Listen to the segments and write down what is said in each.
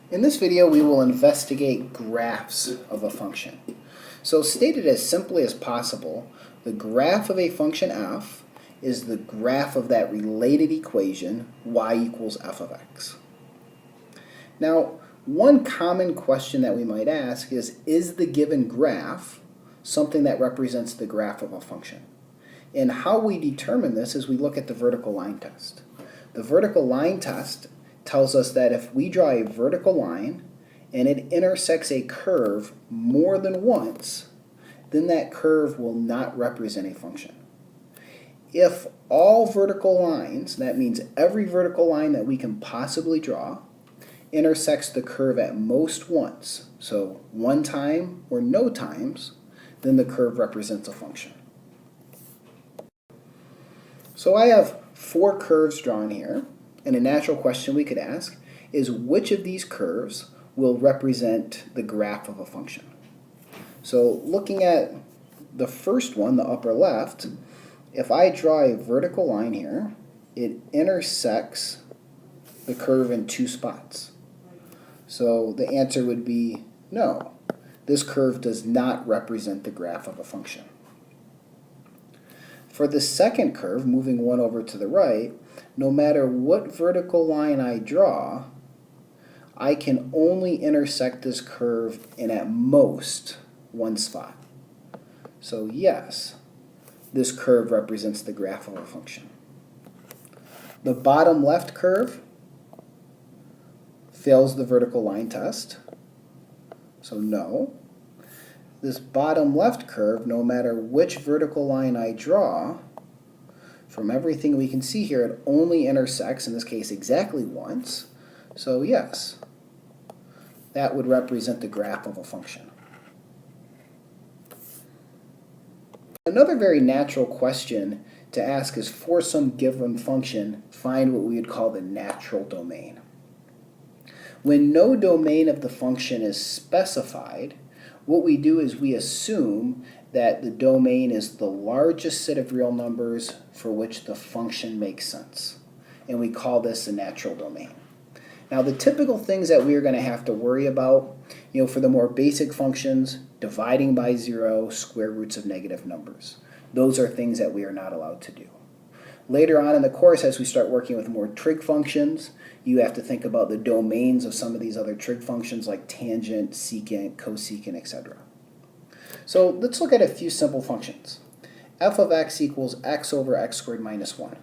In this video, we will investigate graphs of a function. So stated as simply as possible, the graph of a function f is the graph of that related equation y equals f of x. Now, one common question that we might ask is the given graph something that represents the graph of a function? And how we determine this is we look at the vertical line test. The vertical line test tells us that if we draw a vertical line and it intersects a curve more than once, then that curve will not represent a function. If all vertical lines, that means every vertical line that we can possibly draw, intersects the curve at most once, so one time or no times, then the curve represents a function. So I have four curves drawn here, and a natural question we could ask is which of these curves will represent the graph of a function? So looking at the first one, the upper left, if I draw a vertical line here, it intersects the curve in two spots. So the answer would be no. This curve does not represent the graph of a function. For the second curve, moving one over to the right, no matter what vertical line I draw, I can only intersect this curve in at most one spot. So yes, this curve represents the graph of a function. The bottom left curve fails the vertical line test, so no. This bottom left curve, no matter which vertical line I draw, from everything we can see here, it only intersects, in this case, exactly once. So yes, that would represent the graph of a function. Another very natural question to ask is, for some given function, find what we would call the natural domain. When no domain of the function is specified, what we do is we assume that the domain is the largest set of real numbers for which the function makes sense. And we call this a natural domain. Now the typical things that we are going to have to worry about, for the more basic functions, dividing by zero, square roots of negative numbers. Those are things that we are not allowed to do. Later on in the course, as we start working with more trig functions, you have to think about the domains of some of these other trig functions like tangent, secant, cosecant, etc. So let's look at a few simple functions. F of x equals x over x squared minus 1.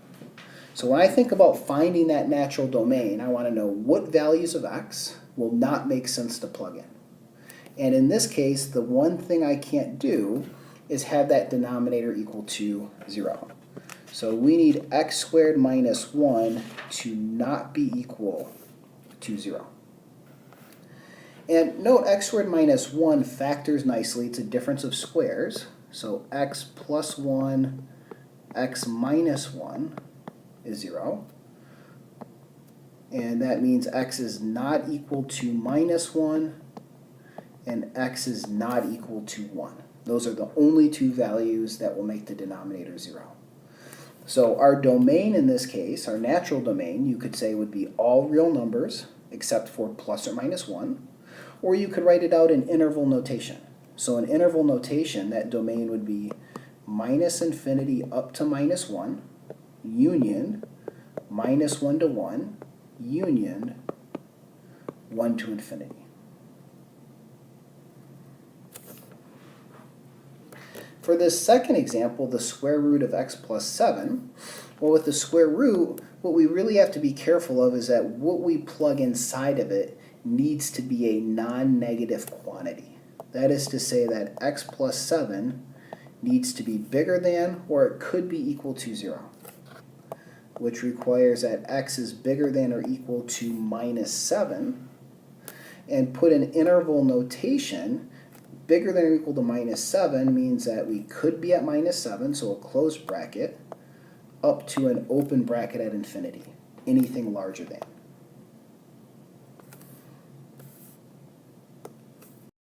So when I think about finding that natural domain, I want to know what values of x will not make sense to plug in. And in this case, the one thing I can't do is have that denominator equal to 0. So we need x squared minus 1 to not be equal to 0. And note x squared minus 1 factors nicely. It's a difference of squares. So x plus 1, x minus 1 is 0. And that means x is not equal to minus 1, and x is not equal to 1. Those are the only two values that will make the denominator 0. So our domain in this case, our natural domain, you could say would be all real numbers except for plus or minus 1. Or you could write it out in interval notation. So in interval notation, that domain would be minus infinity up to minus 1, union, minus 1 to 1, union, 1 to infinity. For this second example, the square root of x plus 7, well, with the square root, what we really have to be careful of is that what we plug inside of it needs to be a non-negative quantity. That is to say that x plus 7 needs to be bigger than, or it could be equal to 0, which requires that x is bigger than or equal to minus 7, and put in interval notation. Bigger than or equal to minus 7 means that we could be at minus 7, so a closed bracket, up to an open bracket at infinity, anything larger than.